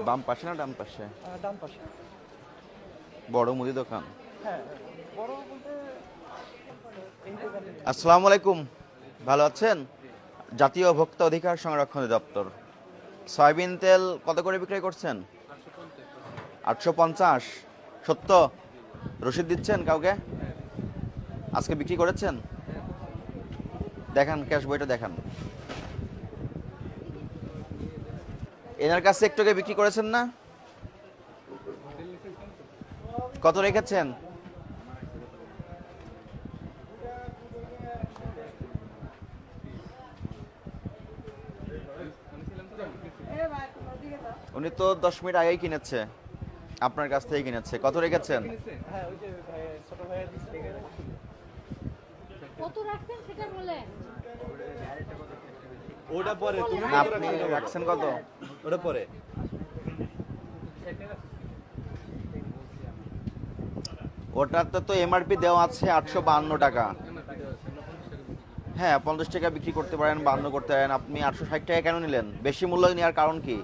বাম পাশে না ডান পাশে? ডান পাশে। বড় মুদি দোকান। হ্যাঁ, বড় বলতে এই দোকানে। আসসালামু আলাইকুম, ভালো আছেন? জাতীয় ভোক্তা অধিকার সংরক্ষণ দপ্তর। সয়াবিন তেল কত করে বিক্রয় করছেন? 850। সত্য? রসিদ দিচ্ছেন কাউকে? আজকে বিক্রি করেছেন? দেখান, ক্যাশ বইটা দেখান। এনার কাছে একটু আগে বিক্রি করেছেন না? কত রেখেছেন? উনি তো 10 মিনিট আগেই কিনেছে, আপনার কাছ থেকে কিনেছে। কত রেখেছেন? হ্যাঁ, ওই যে ভাই ছোট ভাইয়ের দিক থেকে রাখছিল। কত রাখছেন সেটা বলেন। ওটা পরে তুমি আপনি রাখছেন কত? ওটা পরে ওটাতে তো এমআরপি দেওয়া আছে 852 টাকা। হ্যাঁ, 50 টাকা বিক্রি করতে পারেন, 52 করতে পারেন। আপনি 860 টাকা কেন নিলেন? বেশি মূল্য নেওয়ার কারণ কি?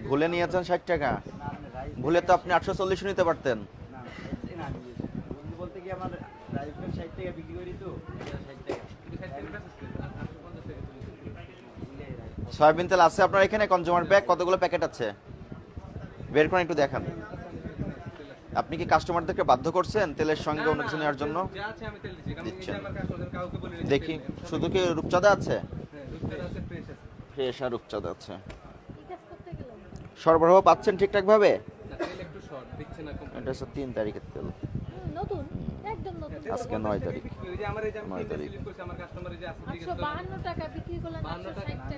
ভুলে নিয়েছেন 60 টাকা। ভুলে তো আপনি 840 নিতে পারতেন। বলতে কি আমার রাইফেল 60 টাকা বিক্রি করি তো 60 টাকা সয়াবিন তেল আছে আপনার এখানে? কনজিউমার প্যাক কতগুলো প্যাকেট আছে? বের করে একটু দেখান। আপনি কি কাস্টমারদেরকে বাধ্য করছেন তেলের সঙ্গে অন্য কিছু নেওয়ার জন্য? দিচ্ছেন। দেখি, শুধু কি রূপচাঁদা আছে? ফ্রেশ আর রূপচাঁদা আছে। কি কাজ করতে গেলাম? সরবরাহ পাচ্ছেন ঠিকঠাক ভাবে? এটা হচ্ছে 3 তারিখের তেল। নতুন, একদম নতুন। আজকে 9 তারিখ। 9 তারিখ। 852 টাকা বিক্রি করলেন, 860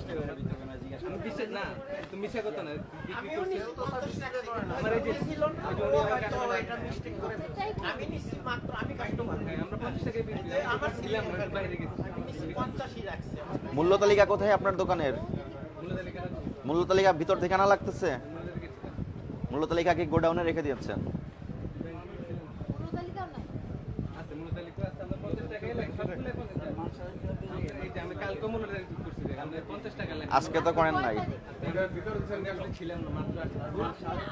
টাকা। মূল্য তালিকা কোথায় আপনার দোকানের? মূল্য তালিকা ভিতর থেকে আনা লাগতেছে? মূল্য তালিকা কি গোডাউনে রেখে দিয়েছেন? পুরো তালিকাও নাই। আজকে তো করেন নাই।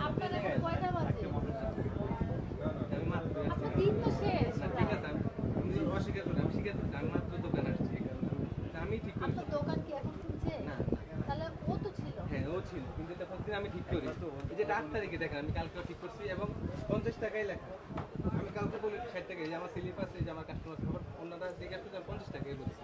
আপনার এখন কয়টা বাজে? আপনার দিন তো শেষ। আপনার দোকান কি এখন খুলছে? তাহলে ও তো ছিল। হ্যাঁ, ও ছিল, কিন্তু তখন আমি ঠিক করি। এই যে 8 তারিখে দেখেন, আমি কালকেও ঠিক করছি এবং 50 টাকাই লেখা। আমি কালকে বলি 60 টাকা, এই যে আমার স্লিপ আছে, এই যে আমার কাস্টমার অন্যরা জিজ্ঞাসা করে 50 টাকাই বলছি।